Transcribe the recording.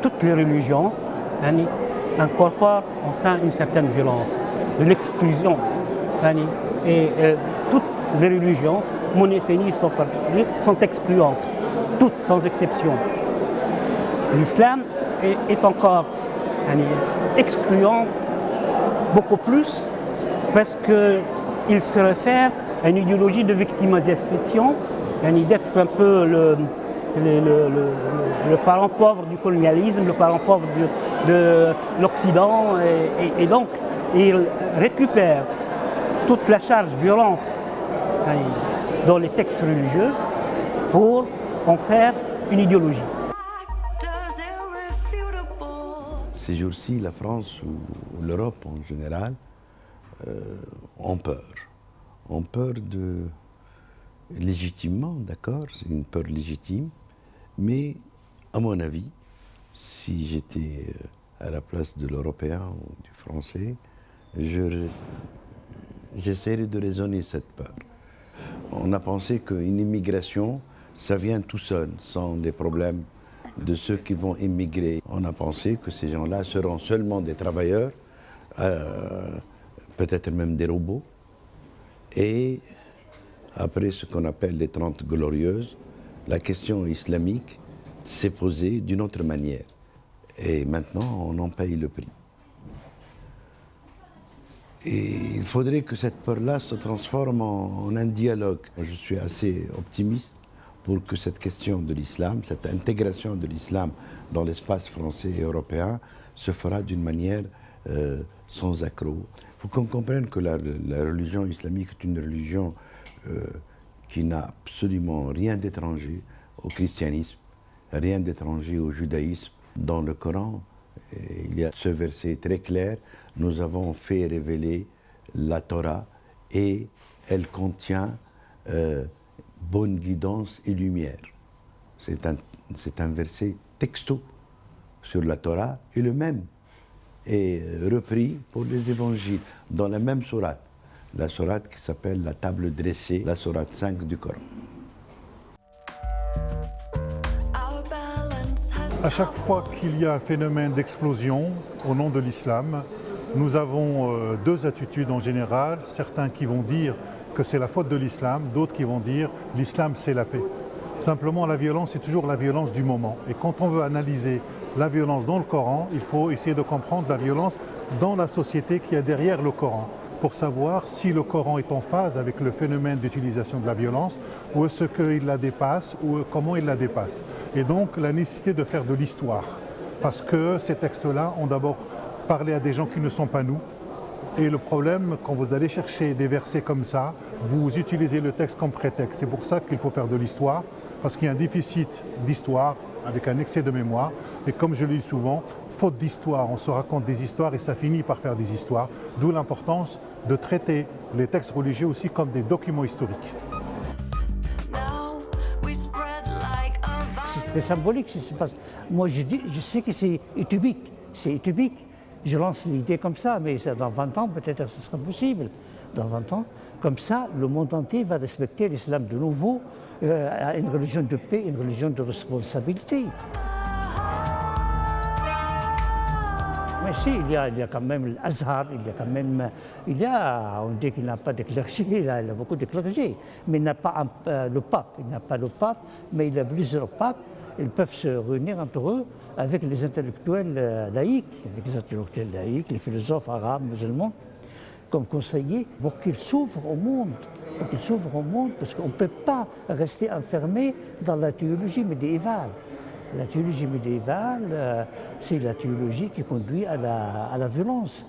toutes les religions incorporent en sein une certaine violence, de l'exclusion. Et toutes les religions monothéistes sont excluantes, toutes sans exception. L'islam est encore excluant beaucoup plus parce qu'il se réfère à une idéologie de victimisation, d'être un peu le parent pauvre du colonialisme, le parent pauvre de l'Occident, et donc il récupère toute la charge violente dans les textes religieux pour en faire une idéologie. Ces jours-ci, la France ou l'Europe en général ont peur. Ont peur légitimement, d'accord, c'est une peur légitime, mais à mon avis, si j'étais à la place de l'Européen ou du Français, j'essaierais de raisonner cette peur. On a pensé qu'une immigration, ça vient tout seul, sans les problèmes de ceux qui vont immigrer. On a pensé que ces gens-là seront seulement des travailleurs, peut-être même des robots. Et après ce qu'on appelle les 30 glorieuses, la question islamique s'est posée d'une autre manière. Et maintenant, on en paye le prix. Et il faudrait que cette peur-là se transforme en un dialogue. Je suis assez optimiste pour que cette question de l'islam, cette intégration de l'islam dans l'espace français et européen se fera d'une manière sans accroc. Il faut qu'on comprenne que la religion islamique est une religion qui n'a absolument rien d'étranger au christianisme, rien d'étranger au judaïsme. Dans le Coran, il y a ce verset très clair: nous avons fait révéler la Torah et elle contient bonne guidance et lumière. C'est un verset texto sur la Torah, et le même est repris pour les évangiles dans la même sourate, la sourate qui s'appelle la table dressée, la sourate 5 du Coran. À chaque fois qu'il y a un phénomène d'explosion au nom de l'islam, nous avons deux attitudes en général. Certains qui vont dire que c'est la faute de l'islam, d'autres qui vont dire l'islam c'est la paix. Simplement, la violence, c'est toujours la violence du moment. Et quand on veut analyser la violence dans le Coran, il faut essayer de comprendre la violence dans la société qui est derrière le Coran, pour savoir si le Coran est en phase avec le phénomène d'utilisation de la violence, ou est-ce qu'il la dépasse, ou comment il la dépasse. Et donc la nécessité de faire de l'histoire, parce que ces textes-là ont d'abord parlé à des gens qui ne sont pas nous. Et le problème, quand vous allez chercher des versets comme ça, vous utilisez le texte comme prétexte. C'est pour ça qu'il faut faire de l'histoire, parce qu'il y a un déficit d'histoire, avec un excès de mémoire. Et comme je le dis souvent, faute d'histoire, on se raconte des histoires et ça finit par faire des histoires. D'où l'importance de traiter les textes religieux aussi comme des documents historiques. C'est très symbolique ce qui se passe. Moi je sais que c'est utopique, Je lance l'idée comme ça, mais dans 20 ans peut-être ce sera possible. Dans 20 ans, comme ça, le monde entier va respecter l'islam de nouveau, une religion de paix, une religion de responsabilité. Mais si, il y a quand même l'Azhar, on dit qu'il n'a pas de clergé, il a beaucoup de clergé, mais il n'a pas le pape, mais il a plusieurs papes. Ils peuvent se réunir entre eux avec les intellectuels laïcs, les philosophes arabes, musulmans, comme conseillers, pour qu'ils s'ouvrent au monde. Parce qu'on ne peut pas rester enfermé dans la théologie médiévale. La théologie médiévale, c'est la théologie qui conduit à la violence.